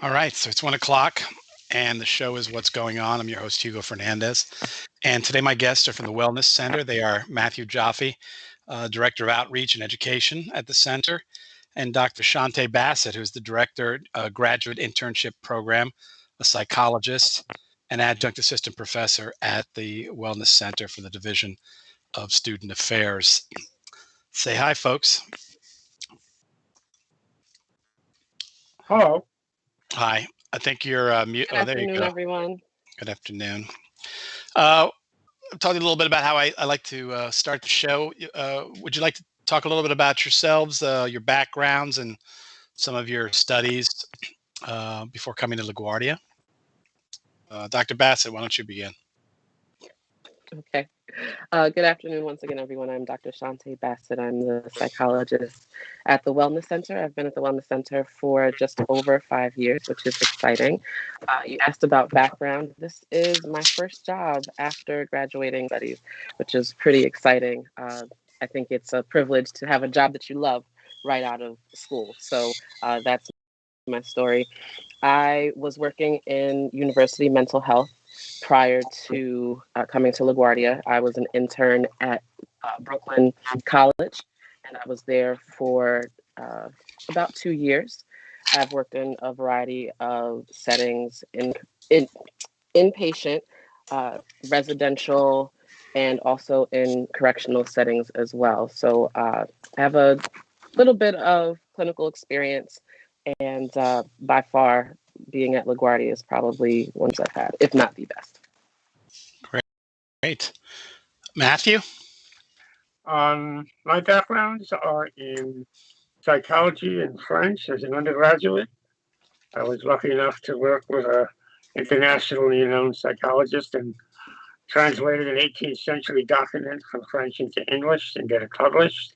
All right, so it's 1 o'clock, and the show is What's Going On. I'm your host, Hugo Fernandez. And today, my guests are from the Wellness Center. They are Matthew Joffe, Director of Outreach and Education at the center, and Dr. Shante Bassett, who's the Director, Graduate Internship Program, a psychologist, and adjunct assistant professor at the Wellness Center for the Division of Student Affairs. Say hi, folks. Hello. Hi. I think you're mute. Good Oh, there you afternoon, go. everyone. Good afternoon. I'll talk a little bit about how I like to start the show. Would you like to talk a little bit about yourselves, your backgrounds, and some of your studies before coming to LaGuardia? Dr. Bassett, why don't you begin? Okay. Good afternoon once again, everyone. I'm Dr. Shante Bassett. I'm the psychologist at the Wellness Center. I've been at the Wellness Center for just over 5 years, which is exciting. You asked about background. This is my first job after graduating studies, which is pretty exciting. I think it's a privilege to have a job that you love right out of school. So that's my story. I was working in university mental health prior to coming to LaGuardia. I was an intern at Brooklyn College, and I was there for about 2 years. I've worked in a variety of settings in inpatient, residential, and also in correctional settings as well. So I have a little bit of clinical experience, and by far, being at LaGuardia is probably ones I've had, if not the best. Great. Matthew? My backgrounds are in psychology and French as an undergraduate. I was lucky enough to work with an internationally known psychologist and translated an 18th century document from French into English and get it published.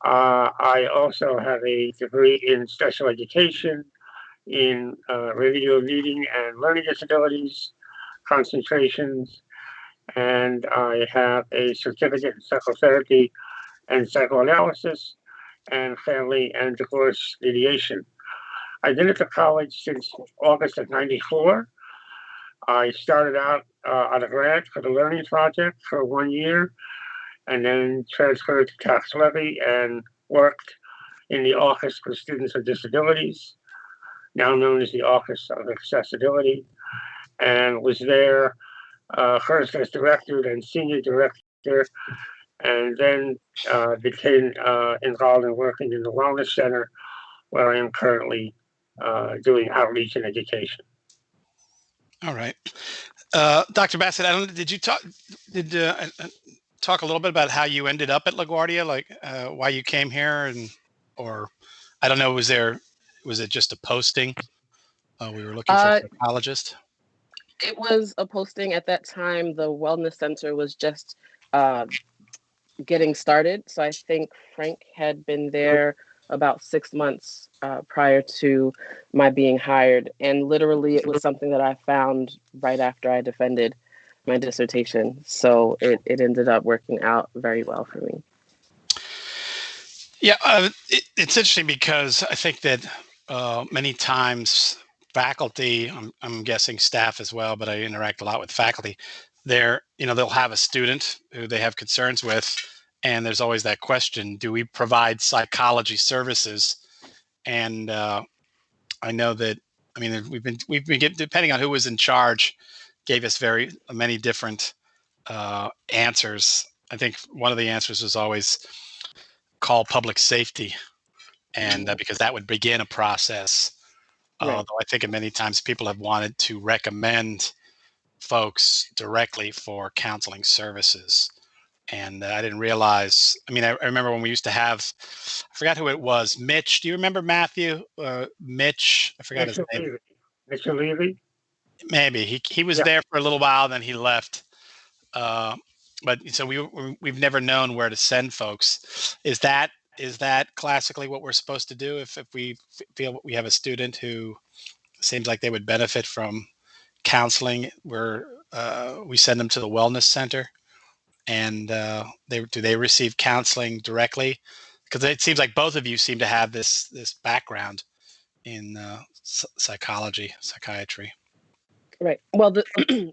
I also have a degree in special education, in remedial reading and learning disabilities, concentrations, and I have a certificate in psychotherapy and psychoanalysis and family and divorce mediation. I've been at the college since August of '94. I started out on a grant for the Learning Project for 1 year and then transferred to tax levy and worked in the Office for Students with Disabilities, now known as the Office of Accessibility, and was there first as director, then senior director, and then became involved in working in the Wellness Center, where I am currently doing outreach and education. All right. Dr. Bassett, did you talk a little bit about how you ended up at LaGuardia, like why you came here, or I don't know, was it just a posting? We were looking for a psychologist. It was a posting at that time. The Wellness Center was just getting started. So I think Frank had been there about 6 months prior to my being hired. And literally, it was something that I found right after I defended my dissertation. So it ended up working out very well for me. Yeah, it's interesting because I think that many times faculty, I'm guessing staff as well, but I interact a lot with faculty. They'll have a student who they have concerns with, and there's always that question: do we provide psychology services? And I know that we've been depending on who was in charge, gave us very many different answers. I think one of the answers was always call public safety, and because that would begin a process. Right. Although I think many times people have wanted to recommend folks directly for counseling services. And I didn't realize, I remember when we used to have, I forgot who it was, Mitch. Do you remember Matthew? Mitch, I forgot his name. Mr. Levy? Maybe. He was there for a little while, then he left. But so we've never known where to send folks. Is that classically what we're supposed to do if we feel we have a student who seems like they would benefit from counseling, where we send them to the Wellness Center, and do they receive counseling directly? Because it seems like both of you seem to have this background in psychiatry. Right. Well, the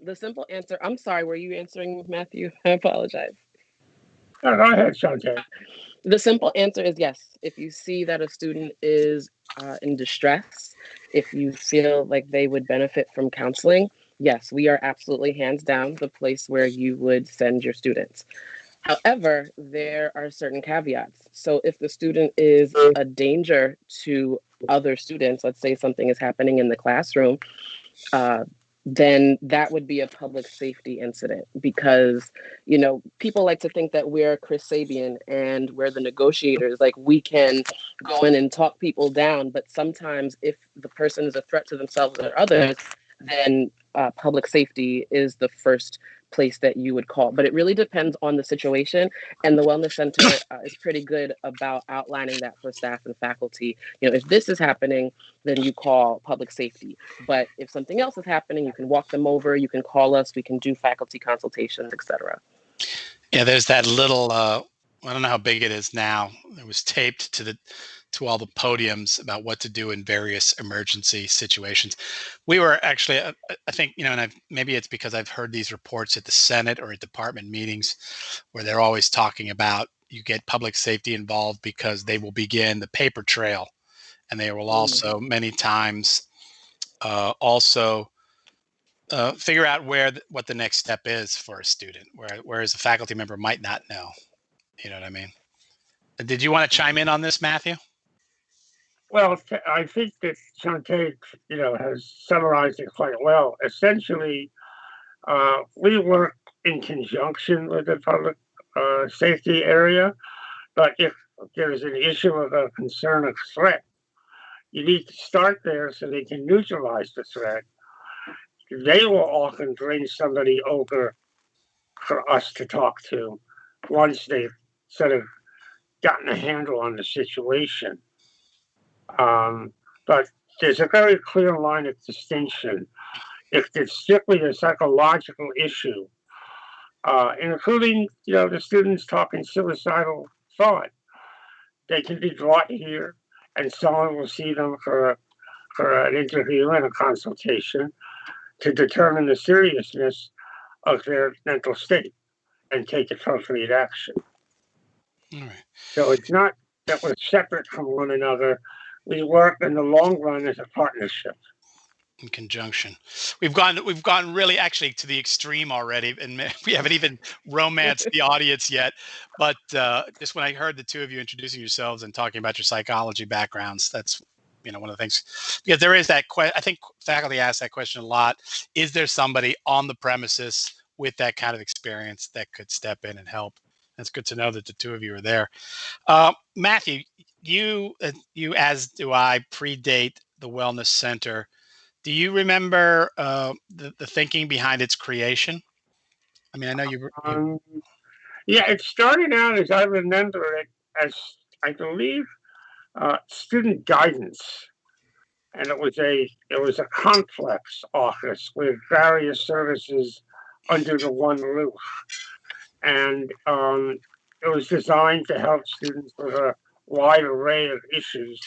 the simple answer. I'm sorry. Were you answering, Matthew? I apologize. No, go ahead, Shante. The simple answer is yes. If you see that a student is in distress, if you feel like they would benefit from counseling, yes, we are absolutely hands down the place where you would send your students. However, there are certain caveats. So if the student is a danger to other students, let's say something is happening in the classroom, uh, then that would be a public safety incident because, people like to think that we're Chris Sabian and we're the negotiators. Like we can go in and talk people down, but sometimes if the person is a threat to themselves or others, then public safety is the first place that you would call. But it really depends on the situation. And the Wellness Center is pretty good about outlining that for staff and faculty. If this is happening, then you call public safety. But if something else is happening, you can walk them over, you can call us, we can do faculty consultations, etc. Yeah, there's that little. I don't know how big it is now. It was taped to all the podiums about what to do in various emergency situations. We were actually, I think, and maybe it's because I've heard these reports at the Senate or at department meetings where they're always talking about you get public safety involved because they will begin the paper trail, and they will also many times also figure out what the next step is for a student, whereas a faculty member might not know. You know what I mean? Did you want to chime in on this, Matthew? Well, I think that Shante, has summarized it quite well. Essentially, we work in conjunction with the public safety area, but if there's an issue of a concern of threat, you need to start there so they can neutralize the threat. They will often bring somebody over for us to talk to once they've sort of gotten a handle on the situation. But there's a very clear line of distinction. If it's strictly a psychological issue, including the students talking suicidal thought, they can be brought here, and someone will see them for an interview and a consultation to determine the seriousness of their mental state and take appropriate action. All right. So it's not that we're separate from one another. We work in the long run as a partnership. In conjunction, we've gone really actually to the extreme already, and we haven't even romanced the audience yet. But just when I heard the two of you introducing yourselves and talking about your psychology backgrounds, that's one of the things, because there is that I think faculty ask that question a lot. Is there somebody on the premises with that kind of experience that could step in and help? It's good to know that the two of you are there. Matthew, you as do I predate the Wellness Center. Do you remember the thinking behind its creation? I mean, I know you. Yeah, it started out as I remember it as, I believe, student guidance, and it was a complex office with various services under the one roof, and it was designed to help students with a wide array of issues,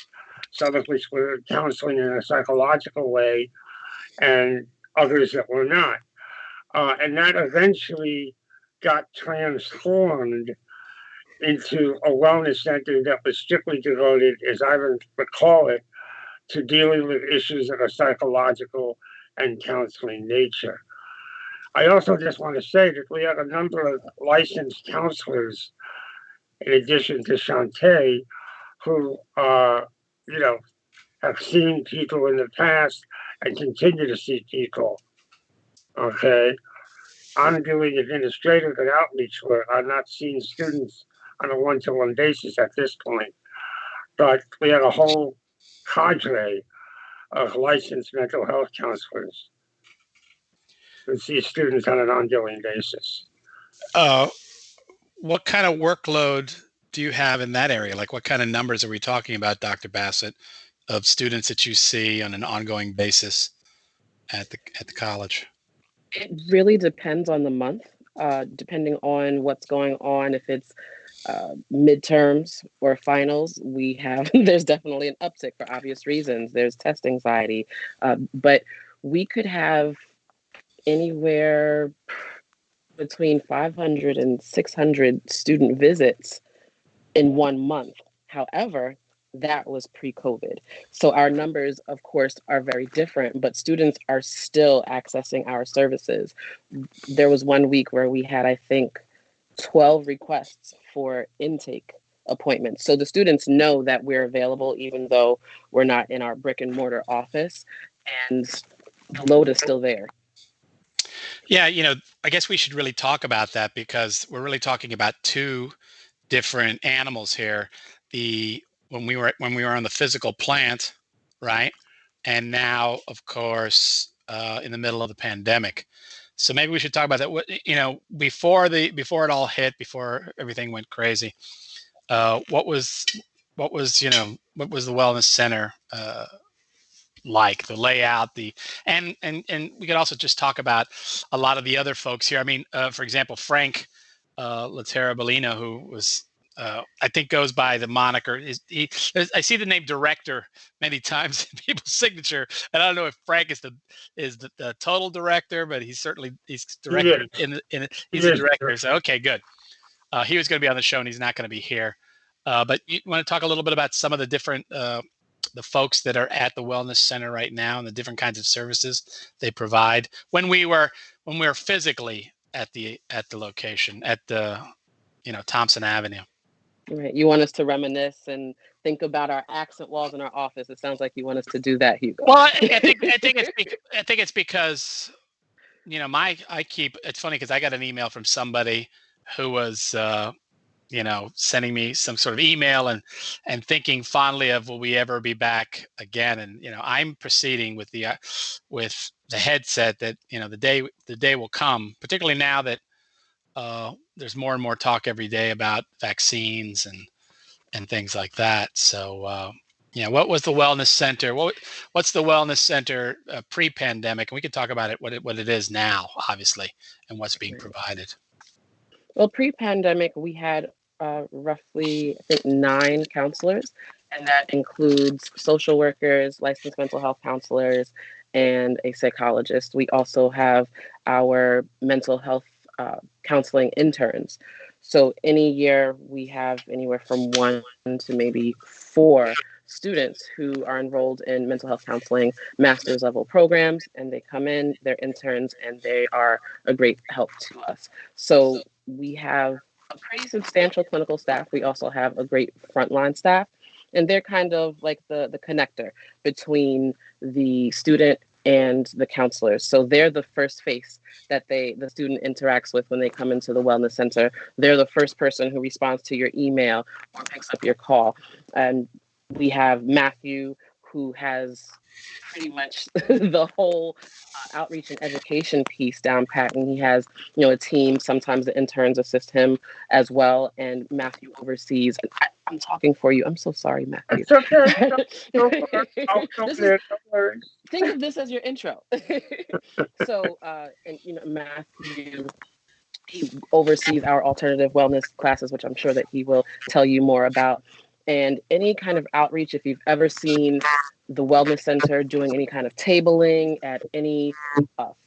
some of which were counseling in a psychological way, and others that were not. And that eventually got transformed into a wellness center that was strictly devoted, as I recall it, to dealing with issues of a psychological and counseling nature. I also just want to say that we have a number of licensed counselors, in addition to Shante, who have seen people in the past and continue to see people. Okay, I'm doing administrative and outreach work. I'm not seeing students on a one-to-one basis at this point, but we have a whole cadre of licensed mental health counselors who see students on an ongoing basis. What kind of workload do you have in that area? Like, what kind of numbers are we talking about, Dr. Bassett, of students that you see on an ongoing basis at the college? It really depends on the month, depending on what's going on. If it's midterms or finals, we have there's definitely an uptick for obvious reasons. There's test anxiety, but we could have anywhere between 500 and 600 student visits in 1 month. However, that was pre-COVID. So our numbers, of course, are very different, but students are still accessing our services. There was 1 week where we had, I think, 12 requests for intake appointments. So the students know that we're available even though we're not in our brick and mortar office, and the load is still there. Yeah, I guess we should really talk about that because we're really talking about two different animals here. When we were on the physical plant, right? And now, of course, in the middle of the pandemic. So maybe we should talk about that. Before it all hit, before everything went crazy, what was what was the wellness center like, the layout, and we could also just talk about a lot of the other folks here. I mean, for example, Frank La-Terra-Bellino, who was I think goes by the moniker. I see the name director many times in people's signature, and I don't know if Frank is the total director, but he's director he's a director. So okay, good. He was going to be on the show, and he's not going to be here. But you want to talk a little bit about some of the different the folks that are at the wellness center right now and the different kinds of services they provide when we were physically at the location at the Thompson Avenue. Right. You want us to reminisce and think about our accent walls in our office. It sounds like you want us to do that, Hugo. Well, I think it's because it's funny because I got an email from somebody who was sending me some sort of email and thinking fondly of, will we ever be back again? And I'm proceeding with the headset that the day will come, particularly now that there's more and more talk every day about vaccines and things like that. So what was the wellness center? What's the wellness center pre-pandemic? And we can talk about it what it is now, obviously, and what's being provided. Well, pre-pandemic, we had roughly, I think, 9 counselors, and that includes social workers, licensed mental health counselors, and a psychologist. We also have our mental health counseling interns. So any year we have anywhere from 1 to maybe 4 students who are enrolled in mental health counseling master's level programs, and they come in, they're interns, and they are a great help to us. So we have a pretty substantial clinical staff. We also have a great frontline staff, and they're kind of like the connector between the student and the counselors. So they're the first face that the student interacts with when they come into the wellness center. They're the first person who responds to your email or picks up your call. And we have Matthew, who has pretty much the whole outreach and education piece down pat, and he has a team. Sometimes the interns assist him as well, and Matthew oversees. I'm talking for you. I'm so sorry, Matthew. It's okay. Think of this as your intro. So, and Matthew, he oversees our alternative wellness classes, which I'm sure that he will tell you more about. And any kind of outreach, if you've ever seen the wellness center doing any kind of tabling at any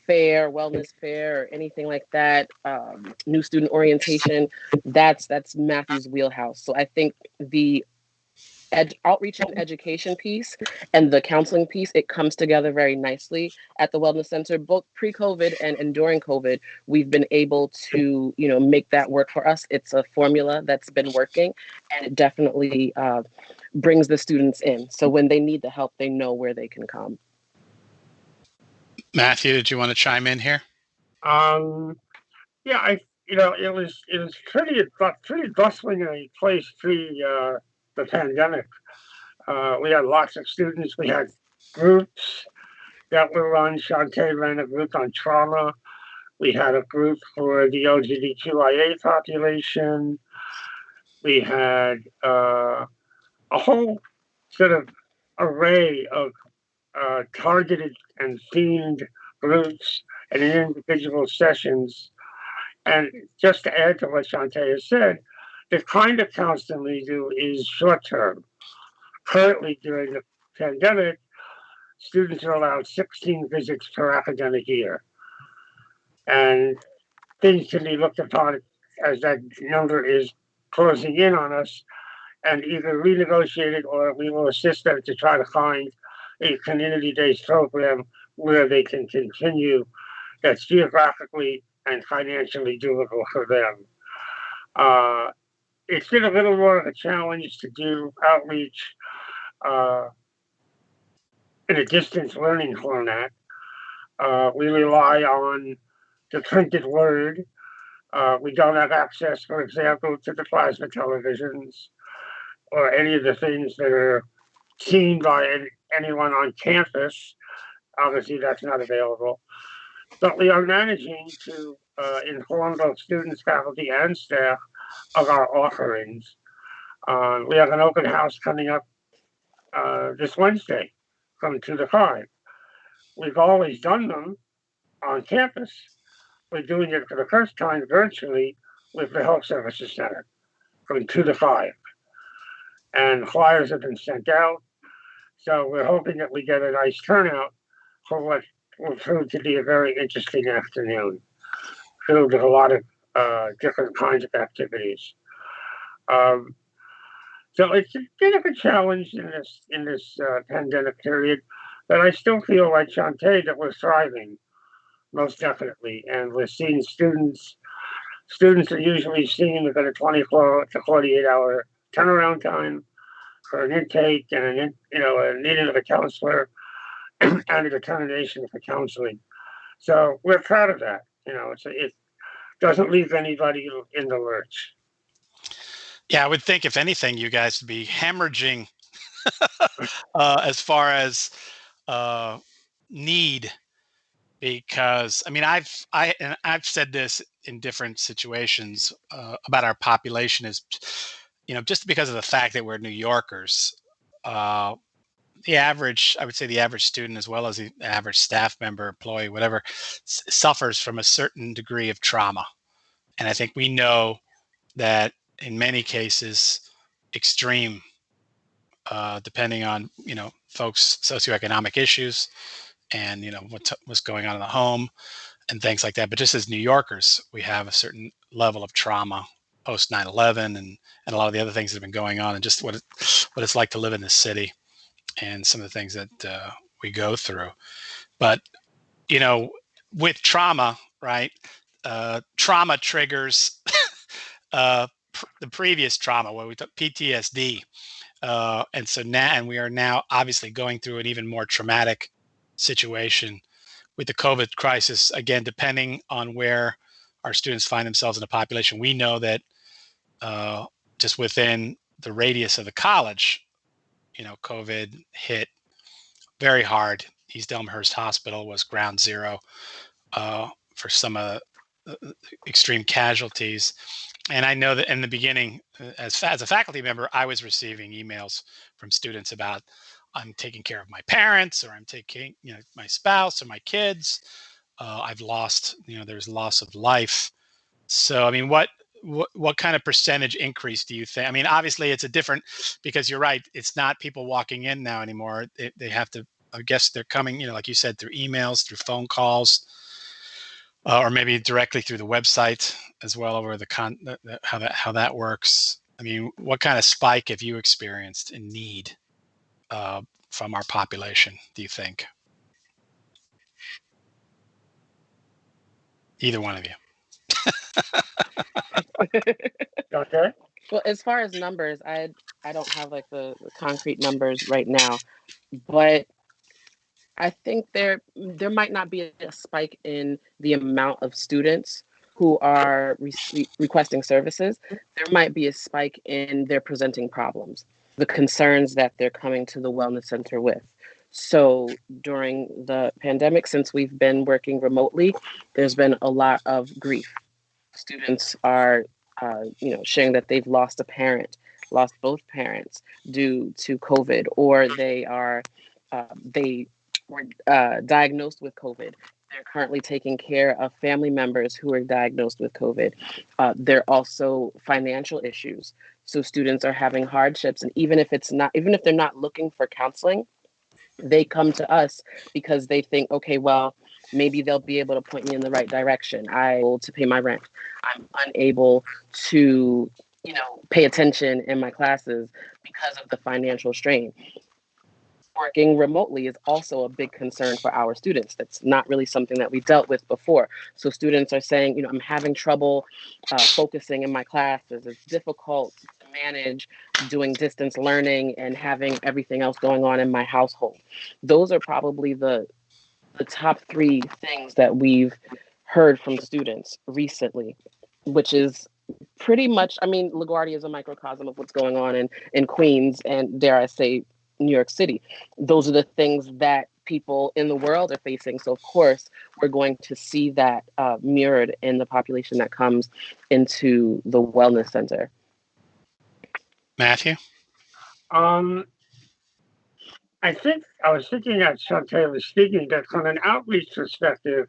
fair, wellness fair, or anything like that, new student orientation, that's Matthew's wheelhouse. So I think the outreach and education piece and the counseling piece, it comes together very nicely at the wellness center. Both pre-COVID and during COVID, we've been able to make that work for us. It's a formula that's been working, and it definitely brings the students in. So when they need the help, they know where they can come. Matthew, did you want to chime in here? Yeah, it was pretty bustling in a place pre the pandemic. We had lots of students. We had groups that were run. Shantae ran a group on trauma. We had a group for the LGBTQIA population. We had a whole sort of array of targeted and themed groups and individual sessions. And just to add to what Shantae has said, the kind of counseling we do is short term. Currently, during the pandemic, students are allowed 16 visits per academic year. And things can be looked upon as that number is closing in on us, and either renegotiate it or we will assist them to try to find a community-based program where they can continue that's geographically and financially doable for them. Uh, it's been a little more of a challenge to do outreach uh, in a distance learning format. We rely on the printed word. We don't have access, for example, to the plasma televisions or any of the things that are seen by anyone on campus. Obviously, that's not available. But we are managing to inform both students, faculty, and staff of our offerings. We have an open house coming up this Wednesday from 2 to 5. We've always done them on campus. We're doing it for the first time virtually with the Health Services Center from 2 to 5. And flyers have been sent out. So we're hoping that we get a nice turnout for what will prove to be a very interesting afternoon, filled with a lot of different kinds of activities. Um, so it's been a good challenge in this pandemic period, but I still feel like Shantae that we're thriving, most definitely, and we're seeing students. Students are usually seen within a 24 to 48-hour turnaround time for an intake and a needing of a counselor and a determination for counseling. So we're proud of that. It doesn't leave anybody in the lurch. Yeah, I would think if anything, you guys would be hemorrhaging as far as uh, need, because I mean I've said this in different situations about our population is, just because of the fact that we're New Yorkers. Uh, I would say the average student, as well as the average staff member, employee, whatever, suffers from a certain degree of trauma. And I think we know that in many cases, extreme, depending on, folks' socioeconomic issues and, what's going on in the home and things like that. But just as New Yorkers, we have a certain level of trauma post 9/11 and a lot of the other things that have been going on, and just what it's like to live in this city and some of the things that we go through. But you know, with trauma, right? Trauma triggers the previous trauma, where we took PTSD, and so now, and we are now obviously going through an even more traumatic situation with the COVID crisis. Again, depending on where our students find themselves in the population, we know that just within the radius of the college, COVID hit very hard. East Elmhurst Hospital was ground zero for some of the extreme casualties. And I know that in the beginning, as a faculty member, I was receiving emails from students about, I'm taking care of my parents, or I'm taking, my spouse or my kids. I've lost, there's loss of life. So, I mean, what kind of percentage increase do you think? I mean, obviously it's a different, because you're right. It's not people walking in now anymore. They have to, I guess they're coming, like you said, through emails, through phone calls, or maybe directly through the website as well, over how that works. I mean, what kind of spike have you experienced in need from our population, do you think? Either one of you. Okay. Well, as far as numbers, I don't have like the concrete numbers right now, but I think there might not be a spike in the amount of students who are requesting services. There might be a spike in their presenting problems, the concerns that they're coming to the wellness center with. So during the pandemic, since we've been working remotely, there's been a lot of grief. Students are, sharing that they've lost a parent, lost both parents due to COVID, or they were diagnosed with COVID They're currently taking care of family members who are diagnosed with COVID. There are also financial issues. So students are having hardships, and even if they're not looking for counseling, they come to us because they think, okay, well, maybe they'll be able to point me in the right direction. I'm able to pay my rent. I'm unable to, pay attention in my classes because of the financial strain. Working remotely is also a big concern for our students. That's not really something that we dealt with before. So students are saying, I'm having trouble focusing in my classes. It's difficult to manage doing distance learning and having everything else going on in my household. Those are probably the top three things that we've heard from students recently, which is pretty much, LaGuardia is a microcosm of what's going on in Queens and, dare I say, New York City. Those are the things that people in the world are facing. So, of course, we're going to see that mirrored in the population that comes into the wellness center. Matthew? I think I was thinking that Shantae was speaking that from an outreach perspective,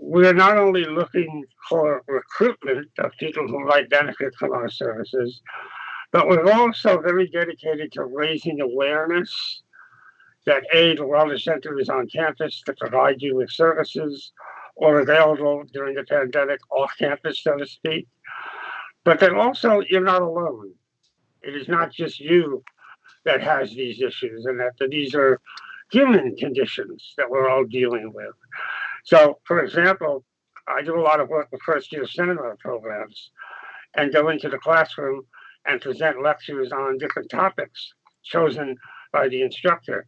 we're not only looking for recruitment of people who might benefit from our services, but we're also very dedicated to raising awareness that A, the Wellness Center is on campus to provide you with services or available during the pandemic off campus, so to speak, but that also you're not alone. It is not just you that has these issues, and that these are human conditions that we're all dealing with. So, for example, I do a lot of work with first year seminar programs and go into the classroom and present lectures on different topics chosen by the instructor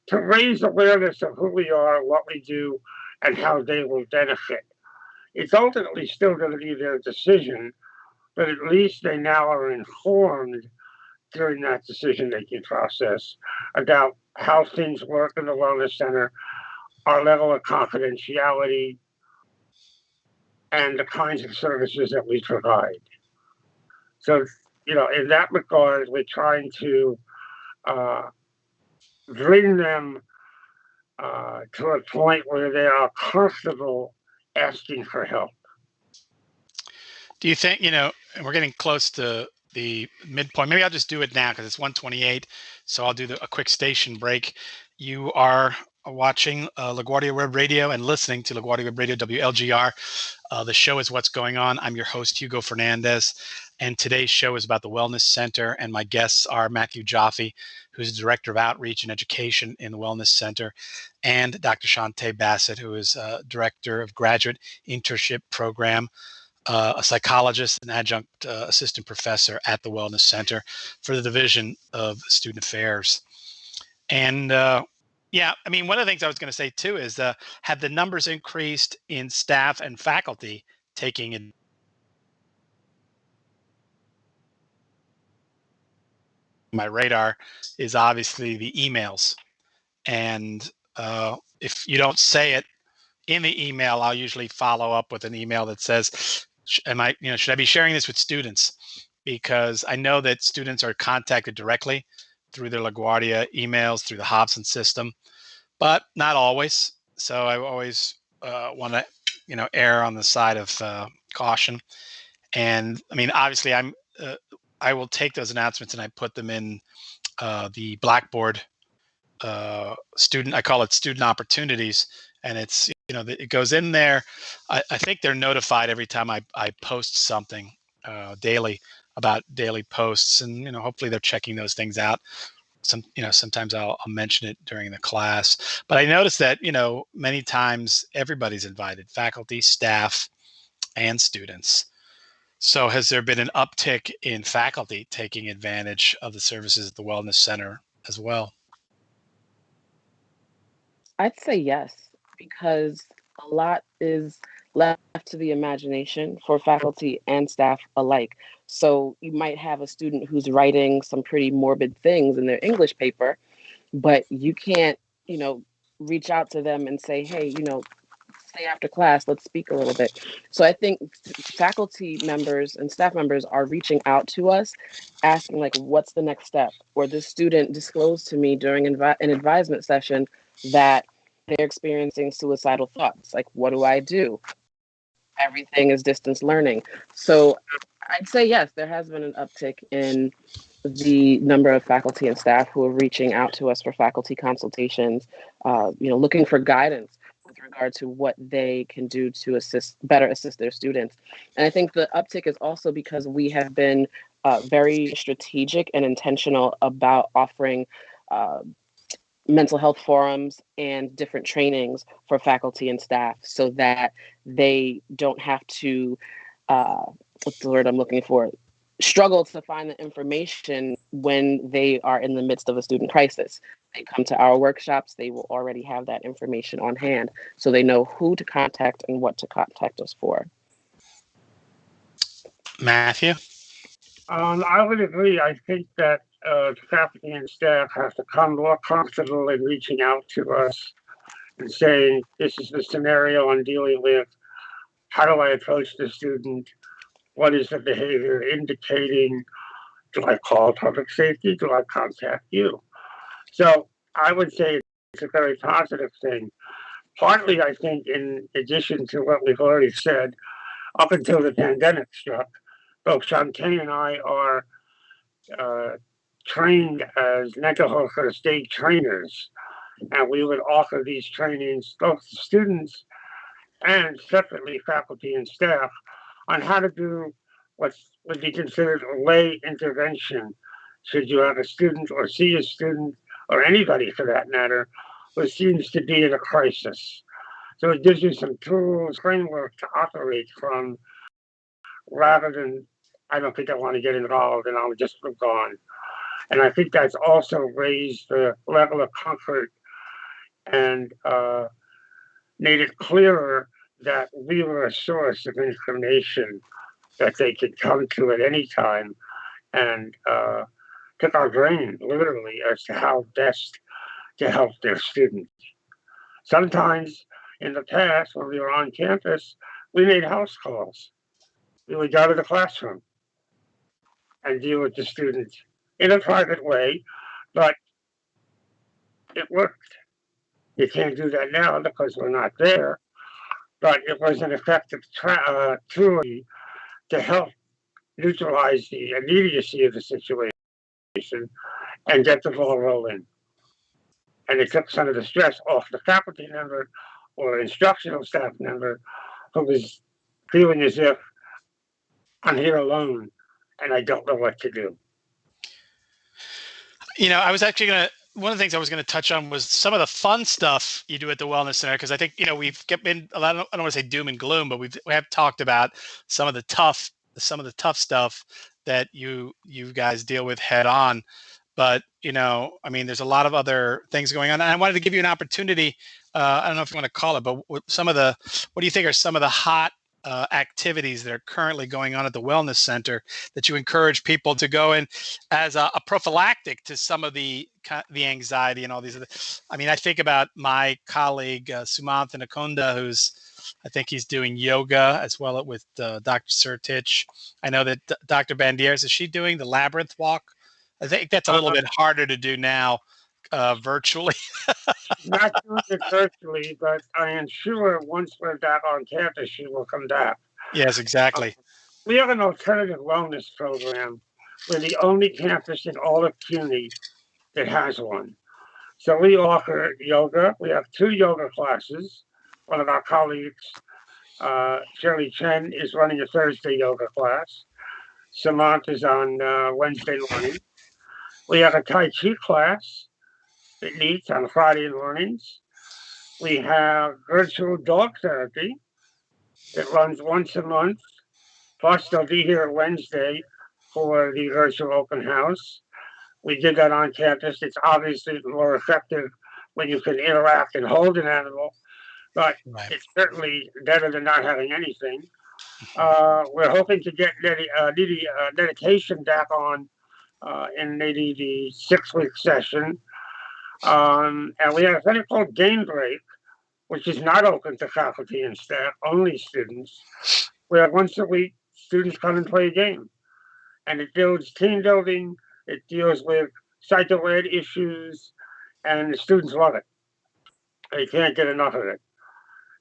to raise awareness of who we are, what we do, and how they will benefit. It's ultimately still going to be their decision, but at least they now are informed during that decision making process about how things work in the Wellness Center, our level of confidentiality, and the kinds of services that we provide. So, in that regard, we're trying to uh, bring them to a point where they are comfortable asking for help. Do you think, and we're getting close to the midpoint. Maybe I'll just do it now because it's 1:28. So I'll do a quick station break. You are watching LaGuardia Web Radio and listening to LaGuardia Web Radio WLGR. The show is What's Going On. I'm your host, Hugo Fernandez. And today's show is about the Wellness Center. And my guests are Matthew Joffe, who's the Director of Outreach and Education in the Wellness Center, and Dr. Shantae Bassett, who is Director of Graduate Internship Program, a psychologist and adjunct assistant professor at the Wellness Center for the Division of Student Affairs. And one of the things I was going to say too is have the numbers increased in staff and faculty taking it? My radar is obviously the emails. And if you don't say it in the email, I'll usually follow up with an email that says, should I be sharing this with students? Because I know that students are contacted directly through their LaGuardia emails, through the Hobson system, but not always. So I always want to, err on the side of caution. And obviously I will take those announcements and I put them in the Blackboard I call it student opportunities. And it's, it goes in there. I think they're notified every time I post something daily about daily posts, and, hopefully they're checking those things out. Sometimes I'll mention it during the class, but I noticed that, many times everybody's invited, faculty, staff, and students. So has there been an uptick in faculty taking advantage of the services at the Wellness Center as well? I'd say yes, because a lot is left to the imagination for faculty and staff alike. So you might have a student who's writing some pretty morbid things in their English paper, but you can't, reach out to them and say, hey, stay after class, let's speak a little bit. So I think faculty members and staff members are reaching out to us, asking like, what's the next step? Or the student disclosed to me during an advisement session that they're experiencing suicidal thoughts. Like, what do I do? Everything is distance learning. So I'd say yes, there has been an uptick in the number of faculty and staff who are reaching out to us for faculty consultations, looking for guidance with regard to what they can do to better assist their students. And I think the uptick is also because we have been very strategic and intentional about offering mental health forums and different trainings for faculty and staff so that they don't have to, what's the word I'm looking for? Struggle to find the information when they are in the midst of a student crisis. They come to our workshops, they will already have that information on hand, so they know who to contact and what to contact us for. Matthew? I would agree. I think that the faculty and staff have to come more comfortable in reaching out to us and saying, this is the scenario I'm dealing with. How do I approach the student? What is the behavior indicating? Do I call public safety? Do I contact you? So I would say it's a very positive thing. Partly, I think, in addition to what we've already said, up until the pandemic struck, both Shantae and I are trained as mental health first aid trainers, and we would offer these trainings both to students and separately faculty and staff on how to do what would be considered lay intervention should you have a student or see a student or anybody for that matter who seems to be in a crisis. So it gives you some tools, framework to operate from rather than, I don't think I want to get involved and I'll just move on. And I think that's also raised the level of comfort and made it clearer that we were a source of information that they could come to at any time and pick our brain literally as to how best to help their students. Sometimes in the past, when we were on campus, we made house calls. We would go to the classroom and deal with the students in a private way, but it worked. You can't do that now because we're not there, but it was an effective tool to help neutralize the immediacy of the situation and get the ball rolling. And it took some of the stress off the faculty member or instructional staff member who was feeling as if I'm here alone and I don't know what to do. I was actually one of the things I was going to touch on was some of the fun stuff you do at the Wellness Center, because I think we've been a lot. I don't want to say doom and gloom, but we have talked about some of the tough stuff that you guys deal with head on. But there's a lot of other things going on, and I wanted to give you an opportunity. I don't know if you want to call it, but what do you think are some of the hot activities that are currently going on at the Wellness Center that you encourage people to go in as a prophylactic to some of the anxiety and all these other. I think about my colleague Sumant Nakonda, I think he's doing yoga as well with Dr. Sertich. I know that Dr. Bandieres, is she doing the labyrinth walk? I think that's a little bit harder to do now virtually. Not doing it virtually, but I am sure once we're back on campus, she will come back. Yes, exactly. We have an alternative wellness program. We're the only campus in all of CUNY that has one. So we offer yoga. We have 2 yoga classes. One of our colleagues, Shirley Chen, is running a Thursday yoga class. Samant is on Wednesday morning. We have a Tai Chi class that meets on Friday mornings. We have virtual dog therapy that runs once a month. Plus, they'll be here Wednesday for the virtual open house. We did that on campus. It's obviously more effective when you can interact and hold an animal, but right. It's certainly better than not having anything. We're hoping to get meditation back on in maybe the 6-week session. And we have a thing called Game Break, which is not open to faculty and staff, only students, where once a week students come and play a game. And it builds team building, it deals with psycho-ed issues, and the students love it. They can't get enough of it.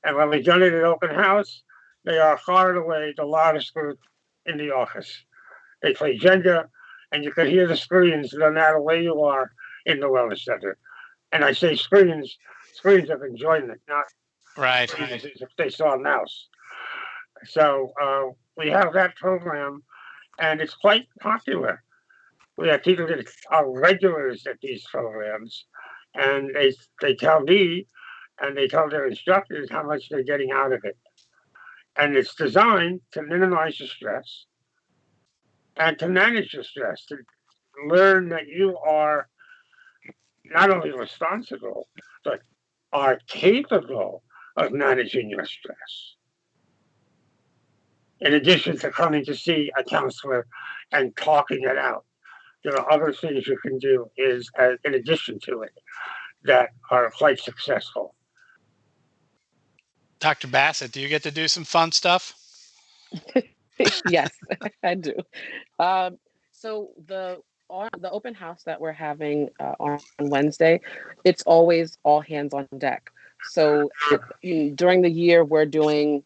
And when we've done it at open house, they are far and away the loudest group in the office. They play Jenga, and you can hear the screens no matter where you are in the wellness center. And I say screens of enjoyment, not Right. screens as if they saw a mouse. So we have that program, and it's quite popular. We have people that are regulars at these programs, and they tell me and they tell their instructors how much they're getting out of it. And it's designed to minimize your stress and to manage your stress, to learn that you are not only responsible, but are capable of managing your stress. In addition to coming to see a counselor and talking it out, there are other things you can do in addition to it that are quite successful. Dr. Bassett, do you get to do some fun stuff? Yes, I do. So the open house that we're having on Wednesday, it's always all hands on deck. So during the year, we're doing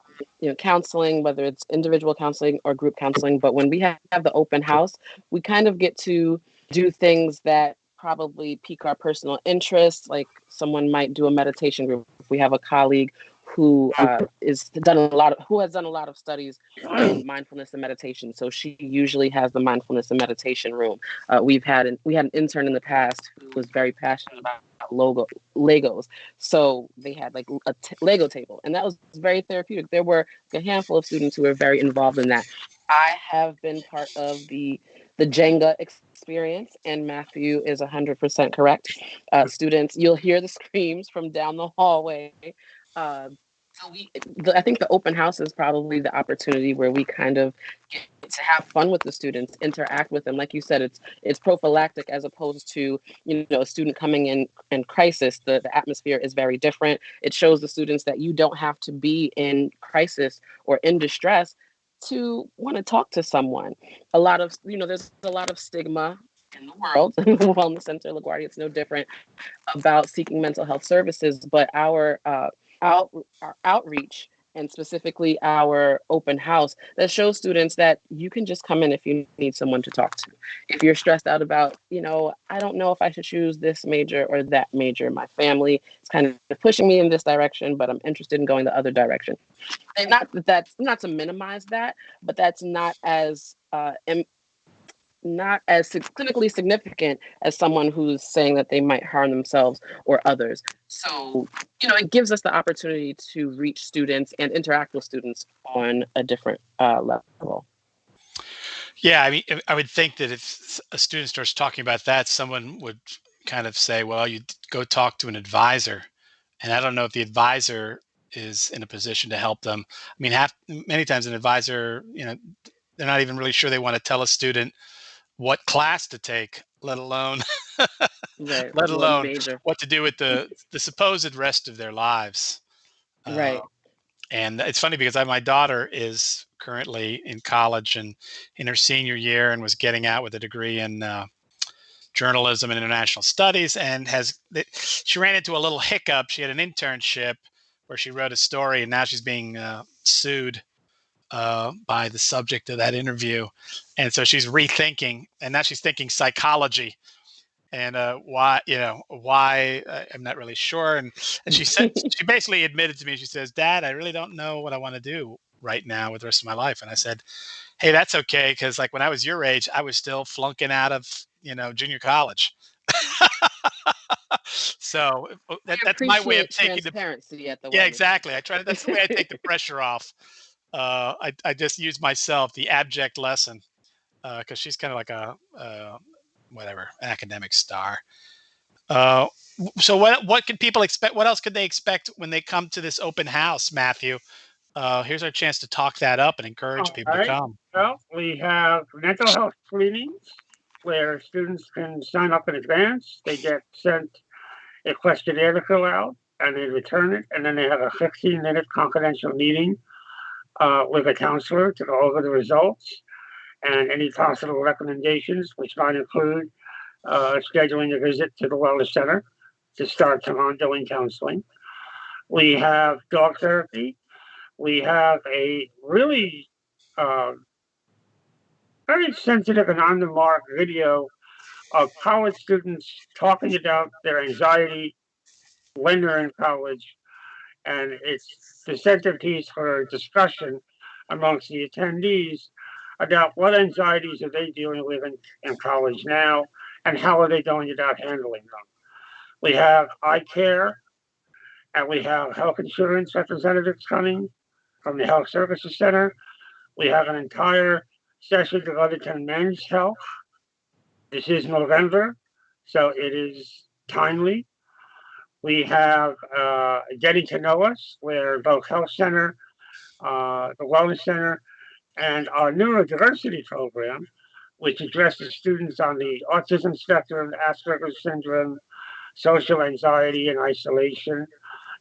counseling, whether it's individual counseling or group counseling. But when we have the open house, we kind of get to do things that probably pique our personal interest. Like someone might do a meditation group. We have a colleague who has done a lot of studies in mindfulness and meditation. So she usually has the mindfulness and meditation room. We had an intern in the past who was very passionate about Legos. So they had like a Lego table, and that was very therapeutic. There were a handful of students who were very involved in that. I have been part of the Jenga experience, and Matthew is 100% correct. Students, you'll hear the screams from down the hallway. I think the open house is probably the opportunity where we kind of get to have fun with the students, interact with them. Like you said, it's prophylactic as opposed to a student coming in crisis. The atmosphere is very different. It shows the students that you don't have to be in crisis or in distress to want to talk to someone. There's a lot of stigma in the world. Wellness Center, LaGuardia, it's no different about seeking mental health services, but our outreach and specifically our open house that shows students that you can just come in if you need someone to talk to. If you're stressed out about, I don't know if I should choose this major or that major. My family is kind of pushing me in this direction, but I'm interested in going the other direction. And that's not to minimize that, but that's not as clinically significant as someone who's saying that they might harm themselves or others. So, it gives us the opportunity to reach students and interact with students on a different level. Yeah, I mean, I would think that if a student starts talking about that, someone would kind of say, well, you go talk to an advisor. And I don't know if the advisor is in a position to help them. I mean, many times an advisor, they're not even really sure they want to tell a student what class to take, let alone Right. let What alone major? what to do with the supposed rest of their lives. Right. And it's funny because my daughter is currently in college and in her senior year and was getting out with a degree in journalism and international studies, and she ran into a little hiccup. She had an internship where she wrote a story, and now she's being sued by the subject of that interview, and so she's rethinking, and now she's thinking psychology and why I'm not really sure. And she said, she basically admitted to me, she says, Dad, I really don't know what I want to do right now with the rest of my life. And I said, hey, that's okay, because like when I was your age, I was still flunking out of junior college. So that's my way of taking transparency at the yeah, wellness exactly. center. That's the way I take the pressure off. I just use myself, the abject lesson, because she's kind of like a whatever academic star. Uh, so what can people expect? What else could they expect when they come to this open house, Matthew? Here's our chance to talk that up and encourage All people to right. come. Well, we have mental health screenings where students can sign up in advance. They get sent a questionnaire to fill out and they return it. And then they have a 15-minute confidential meeting with a counselor to go over the results and any possible recommendations, which might include scheduling a visit to the Wellness Center to start some ongoing counseling. We have dog therapy. We have a really uh, very sensitive and on the mark video of college students talking about their anxiety when they're in college, and it's the centerpiece for discussion amongst the attendees about what anxieties are they dealing with in college now, and how are they going about handling them. We have eye care, and we have health insurance representatives coming from the Health Services Center. We have an entire session devoted to men's health. This is November, so it is timely. We have Getting to Know Us, where both Health Center, the Wellness Center, and our neurodiversity program, which addresses students on the autism spectrum, Asperger's syndrome, social anxiety and isolation,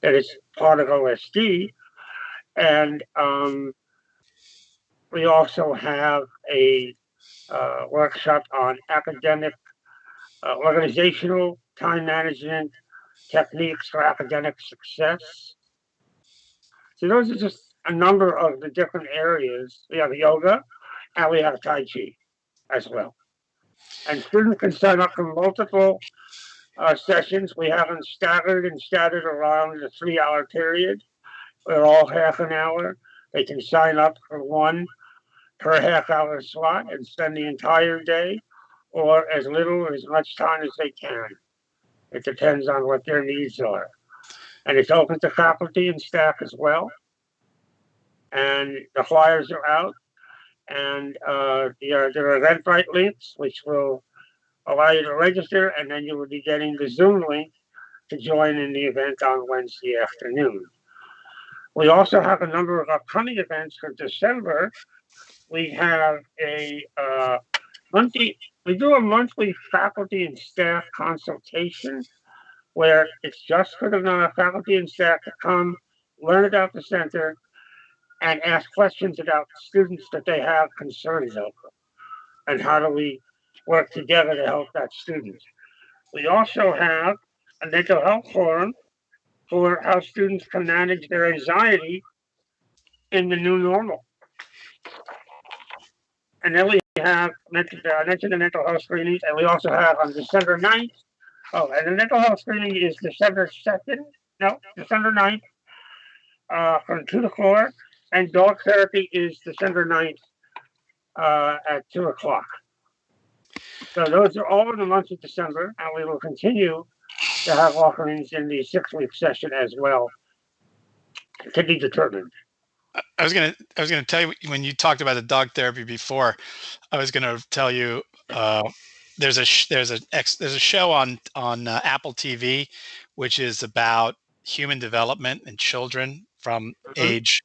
that is part of OSD. And we also have a workshop on academic, organizational time management techniques for academic success. So those are just a number of the different areas. We have yoga and we have Tai Chi as well. And students can sign up for multiple sessions. We have them staggered and scattered around the 3 hour period. They're all half an hour. They can sign up for one per half hour slot and spend the entire day or as little or as much time as they can. It depends on what their needs are. And it's open to faculty and staff as well. And the flyers are out. And there are Eventbrite links, which will allow you to register, and then you will be getting the Zoom link to join in the event on Wednesday afternoon. We also have a number of upcoming events for December. We have we do a monthly faculty and staff consultation where it's just for the faculty and staff to come, learn about the center, and ask questions about students that they have concerns over, and how do we work together to help that student. We also have a mental health forum for how students can manage their anxiety in the new normal. And then we have mentioned the mental health screenings, and we also have on December 9th. Oh, and the mental health screening is December 2nd. No, December 9th from 2 to 4. And dog therapy is December 9th at 2 o'clock. So those are all in the month of December, and we will continue to have offerings in the 6 week session as well, to be determined. I was gonna tell you when you talked about the dog therapy before. I was gonna tell you there's a show on Apple TV, which is about human development in children from Mhm.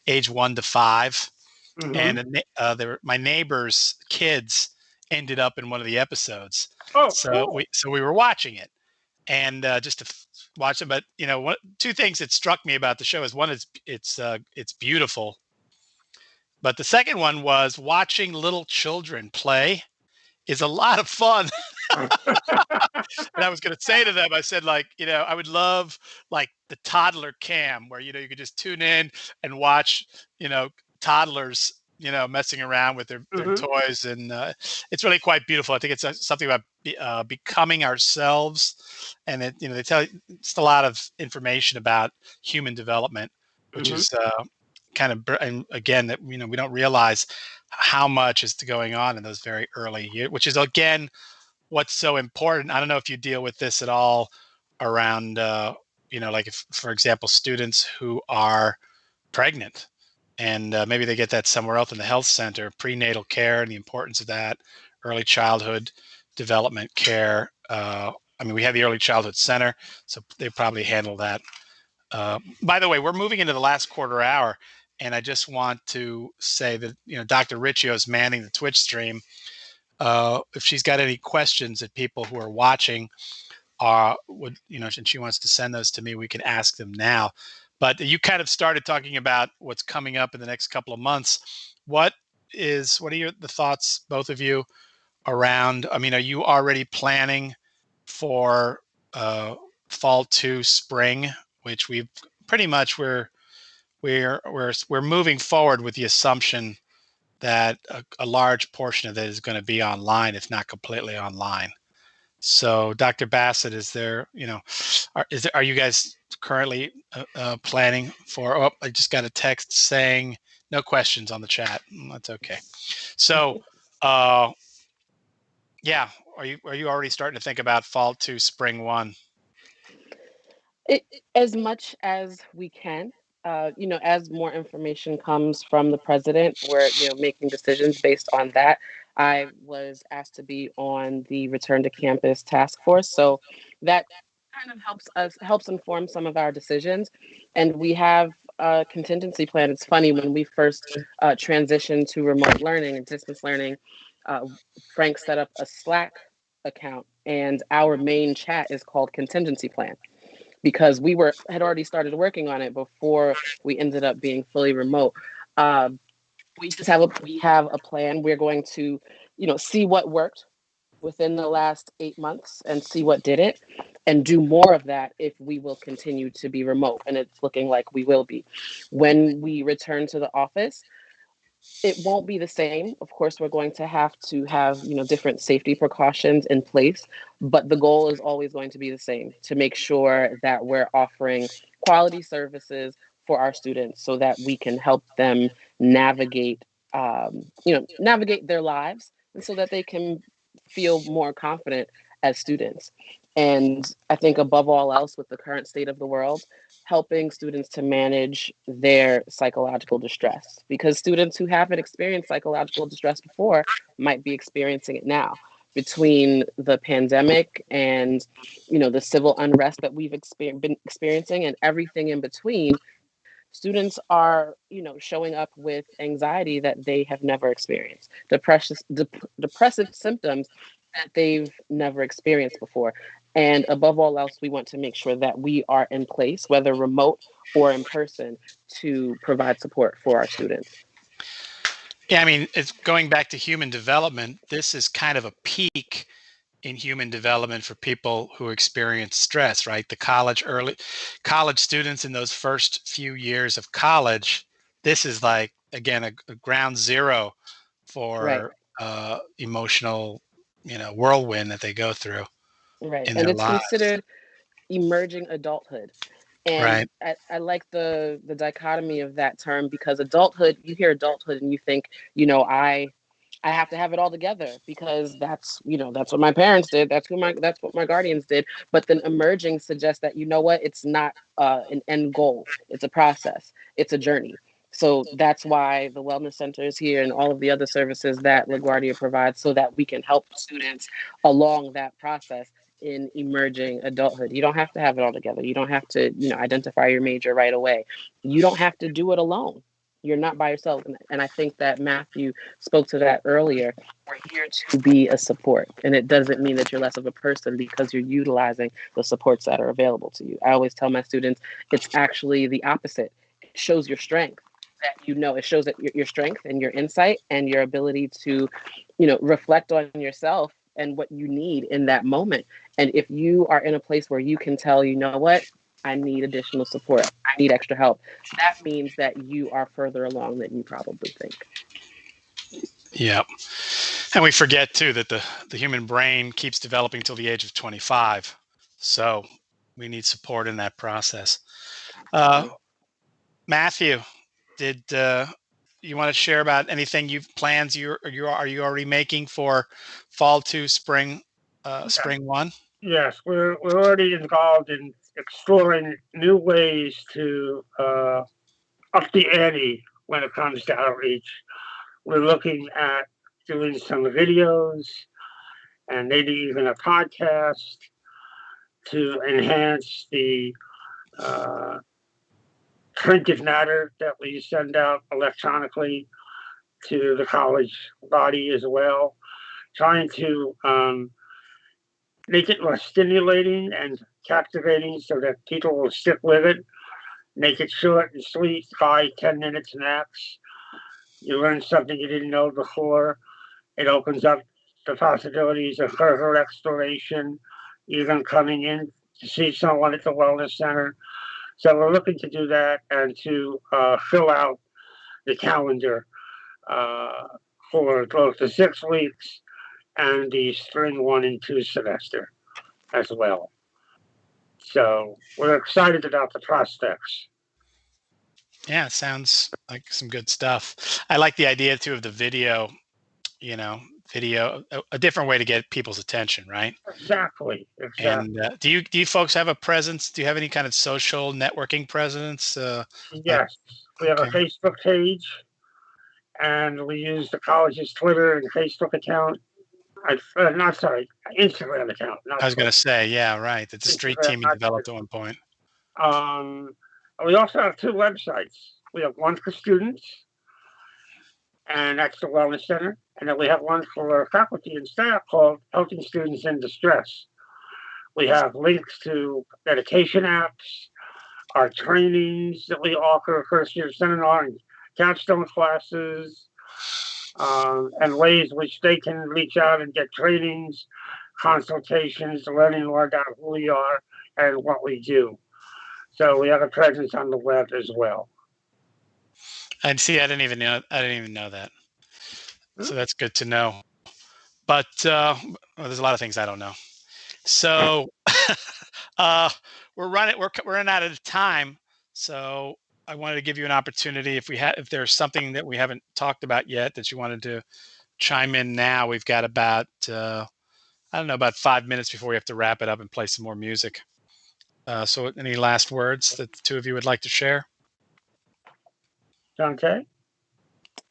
age 1 to 5, Mhm. and my neighbor's kids ended up in one of the episodes. Oh, So cool. we were watching it, and just to watch it. But two things that struck me about the show is, one is it's beautiful, but the second one was watching little children play is a lot of fun. And I was going to say to them, I said, like, I would love like the toddler cam where, you could just tune in and watch, you know, toddlers, messing around with their Mhm. toys. And it's really quite beautiful. I think it's something about becoming ourselves. And they tell you just a lot of information about human development, which Mhm. is kind of, and again, that, we don't realize how much is going on in those very early years, which is, again, what's so important. I don't know if you deal with this at all around, like, if, for example, students who are pregnant and maybe they get that somewhere else in the health center, prenatal care and the importance of that, early childhood development care. I mean, we have the early childhood center, so they probably handle that. By the way, we're moving into the last quarter hour, and I just want to say that, Dr. Riccio is manning the Twitch stream. If she's got any questions that people who are watching would, and she wants to send those to me, we can ask them now. But you kind of started talking about what's coming up in the next couple of months. What are the thoughts, both of you, around? I mean, are you already planning for uh, fall to spring, which we've pretty much we're moving forward with the assumption that a large portion of it is going to be online, if not completely online. So, Dr. Bassett, is there, are you guys currently planning for? Oh, I just got a text saying no questions on the chat. That's okay. So, uh, yeah, are you already starting to think about fall 2, spring 1? It, as much as we can, as more information comes from the president, we're, making decisions based on that. I was asked to be on the return to campus task force, so that kind of helps inform some of our decisions. And we have a contingency plan. It's funny, when we first transitioned to remote learning and distance learning, uh, Frank set up a Slack account, and our main chat is called contingency plan, because had already started working on it before we ended up being fully remote. Uh, we have a plan. We're going to, see what worked within the last 8 months and see what didn't, and do more of that if we will continue to be remote. And it's looking like we will be. When we return to the office, it won't be the same. Of course, we're going to have different safety precautions in place, but the goal is always going to be the same, to make sure that we're offering quality services for our students so that we can help them navigate, navigate their lives, and so that they can feel more confident as students. And I think above all else, with the current state of the world, helping students to manage their psychological distress, because students who haven't experienced psychological distress before might be experiencing it now. Between the pandemic and the civil unrest that we've been experiencing, and everything in between, students are showing up with anxiety that they have never experienced, depressive symptoms that they've never experienced before. And above all else, we want to make sure that we are in place, whether remote or in person, to provide support for our students. Yeah, I mean, it's going back to human development. This is kind of a peak in human development for people who experience stress, right? The college students in those first few years of college, this is like, again, a ground zero Right. for emotional, whirlwind that they go through Right. in And their it's lives. considered emerging adulthood. And Right. I like the dichotomy of that term, because adulthood, you hear adulthood and you think, I have to have it all together, because that's what my parents did. That's what my guardians did. But then emerging suggests that, what, it's not an end goal. It's a process. It's a journey. So that's why the wellness centers here and all of the other services that LaGuardia provides, so that we can help students along that process in emerging adulthood. You don't have to have it all together. You don't have to, identify your major right away. You don't have to do it alone. You're not by yourself. And I think that Matthew spoke to that earlier. We're here to be a support. And it doesn't mean that you're less of a person because you're utilizing the supports that are available to you. I always tell my students, it's actually the opposite. It shows your strength. It shows that your strength and your insight and your ability to, reflect on yourself and what you need in that moment. And if you are in a place where you can tell, what, I need additional support, I need extra help, that means that you are further along than you probably think. Yeah. And we forget too that the human brain keeps developing till the age of 25. So we need support in that process. Matthew, did you want to share about anything are you already making for fall 2, spring 1? Yes, we're already involved in exploring new ways to up the ante when it comes to outreach. We're looking at doing some videos and maybe even a podcast to enhance the uh, printed matter that we send out electronically to the college body as well, trying to make it more stimulating and captivating so that people will stick with it. Make it short and sweet, 5, 10 minutes max. You learn something you didn't know before. It opens up the possibilities of further exploration, even coming in to see someone at the wellness center. So we're looking to do that and to fill out the calendar uh, for both the 6 weeks and the spring 1 and 2 semester as well. So we're excited about the prospects. Yeah, it sounds like some good stuff. I like the idea too of the video, you know, video, a different way to get people's attention, right? Exactly, exactly. And do you folks have a presence? Do you have any kind of social networking presence? Like, Yes, we have a okay, Facebook page, and we use the college's Twitter and Facebook account. Not sorry, Instagram account, not I was going Twitter. to say, yeah, right. That the street Instagram, team you not developed Twitter. at one point. Um, we also have two websites. We have one for students, and that's the Wellness Center, and then we have one for faculty and staff called Helping Students in Distress. We have links to meditation apps, our trainings that we offer, first year seminar and capstone classes, and ways which they can reach out and get trainings, consultations, learning more about who we are and what we do. So we have a presence on the web as well. And see, I didn't even know. I didn't even know that. Hmm? So that's good to know. But well, there's a lot of things I don't know. So uh, we're running out of time. So I wanted to give you an opportunity if there's something that we haven't talked about yet that you wanted to chime in now. We've got about I don't know, about 5 minutes before we have to wrap it up and play some more music. So any last words that the two of you would like to share? Dante?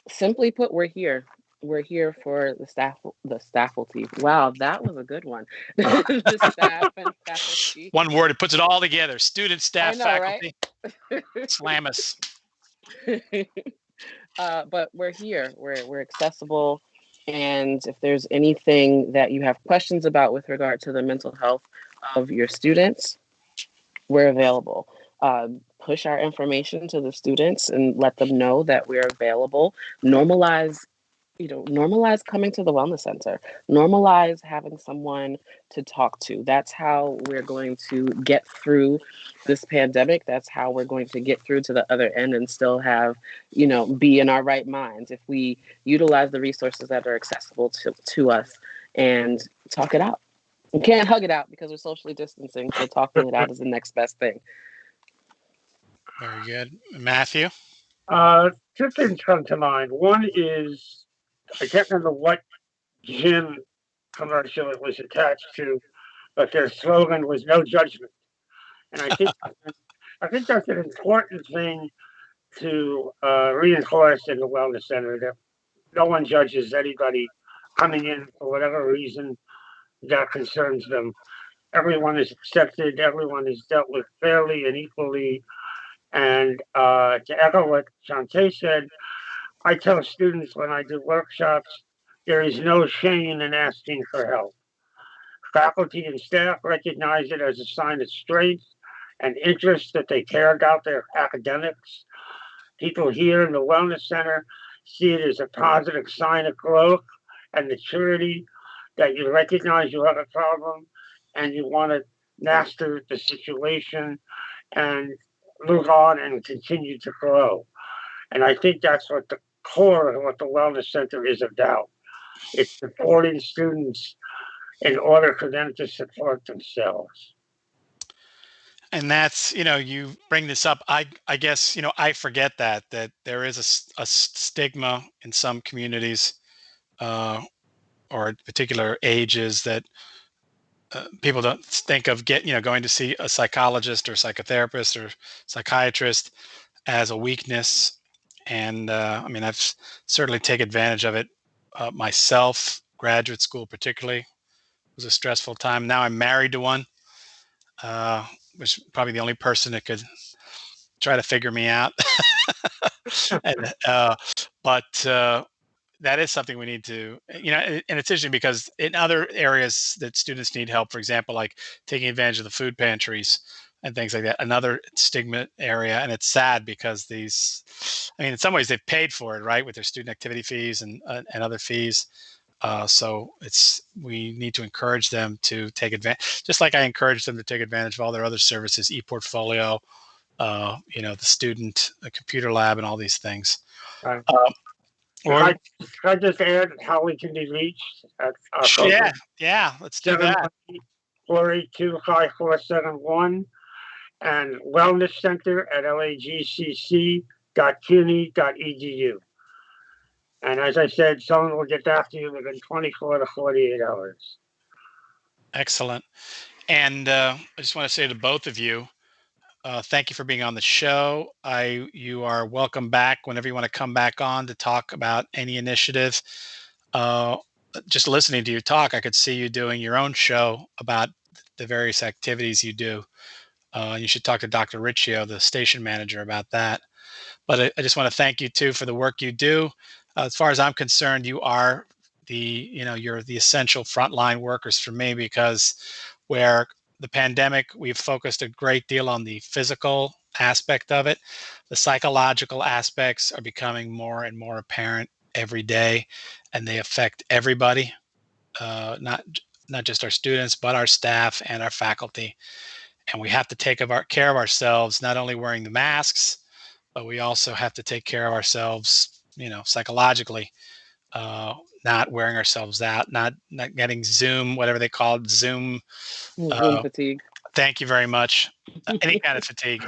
Simply put, we're here. We're here for the faculty. Wow, that was a good one. The staff and faculty. One word, it puts it all together. Student, I staff, know, right? faculty. Slam us. But we're here. We're accessible, and if there's anything that you have questions about with regard to the mental health of your students, we're available. Push our information to the students and let them know that we're available. Normalize, normalize coming to the wellness center. Normalize having someone to talk to. That's how we're going to get through this pandemic. That's how we're going to get through to the other end and still have, be in our right minds if we utilize the resources that are accessible to us and talk it out. We can't hug it out because we're socially distancing, so talking it out is the next best thing. Very good. Matthew? Two things come to mind. One is, I can't remember what gym commercial it was attached to, but their slogan was "No judgment," and I think that's an important thing to reinforce in the wellness center, that no one judges anybody coming in for whatever reason that concerns them. Everyone is accepted. Everyone is dealt with fairly and equally. And to echo what Shantae said, I tell students when I do workshops, there is no shame in asking for help. Faculty and staff recognize it as a sign of strength and interest that they care about their academics. People here in the Wellness Center see it as a positive sign of growth and maturity, that you recognize you have a problem and you want to master the situation and move on and continue to grow. And I think that's what the core of what the Wellness Center is about. It's supporting students in order for them to support themselves. And that's, you bring this up. I guess, I forget that there is a stigma in some communities uh, or particular ages that people don't think of going to see a psychologist or psychotherapist or psychiatrist as a weakness. And I mean, certainly take advantage of it myself. Graduate school, particularly, was a stressful time. Now I'm married to one, uh, which is probably the only person that could try to figure me out. and, but that is something we need to, and it's interesting because in other areas that students need help, for example, like taking advantage of the food pantries and things like that, another stigma area. And it's sad because I mean, in some ways they've paid for it, right, with their student activity fees and other fees. So we need to encourage them to take advantage, just like I encourage them to take advantage of all their other services, ePortfolio, the student, the computer lab, and all these things. Right. Uh, or Could I just add how we can be reached at our phone? yeah, let's do that. 482-5471 and Wellness Center at lagcc.cuny.edu. And as I said, someone will get back to you within 24 to 48 hours. Excellent. And I just want to say to both of you, thank you for being on the show. You are welcome back whenever you want to come back on to talk about any initiative. Just listening to you talk, I could see you doing your own show about the various activities you do. You should talk to Dr. Riccio, the station manager, about that. But I just want to thank you too for the work you do. As far as I'm concerned, you are you're the essential frontline workers for me, because where the pandemic, we've focused a great deal on the physical aspect of it. The psychological aspects are becoming more and more apparent every day, and they affect everybody, not just our students, but our staff and our faculty. And we have to take care of ourselves, not only wearing the masks, but we also have to take care of ourselves, psychologically, not wearing ourselves out, not getting Zoom, whatever they call it, Zoom. Zoom fatigue. Thank you very much. Any kind of fatigue.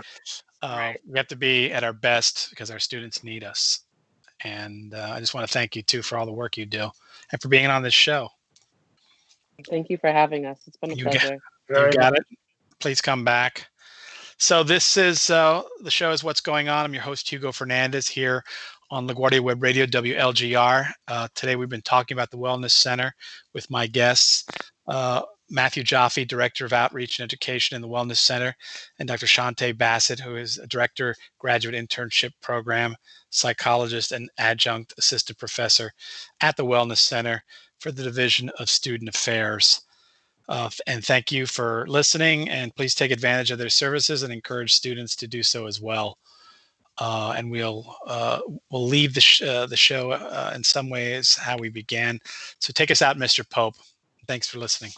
Right. We have to be at our best because our students need us. And I just want to thank you too for all the work you do and for being on this show. Thank you for having us. It's been a pleasure. You got it. Please come back. So this is the show is What's Going On. I'm your host, Hugo Fernandez, here on LaGuardia Web Radio, WLGR. Today we've been talking about the Wellness Center with my guests, Matthew Joffe, Director of Outreach and Education in the Wellness Center, and Dr. Shante Bassett, who is a Director, Graduate Internship Program, Psychologist, and Adjunct Assistant Professor at the Wellness Center for the Division of Student Affairs. And thank you for listening, and please take advantage of their services and encourage students to do so as well. And we'll leave the show in some ways how we began. So take us out, Mr. Pope. Thanks for listening.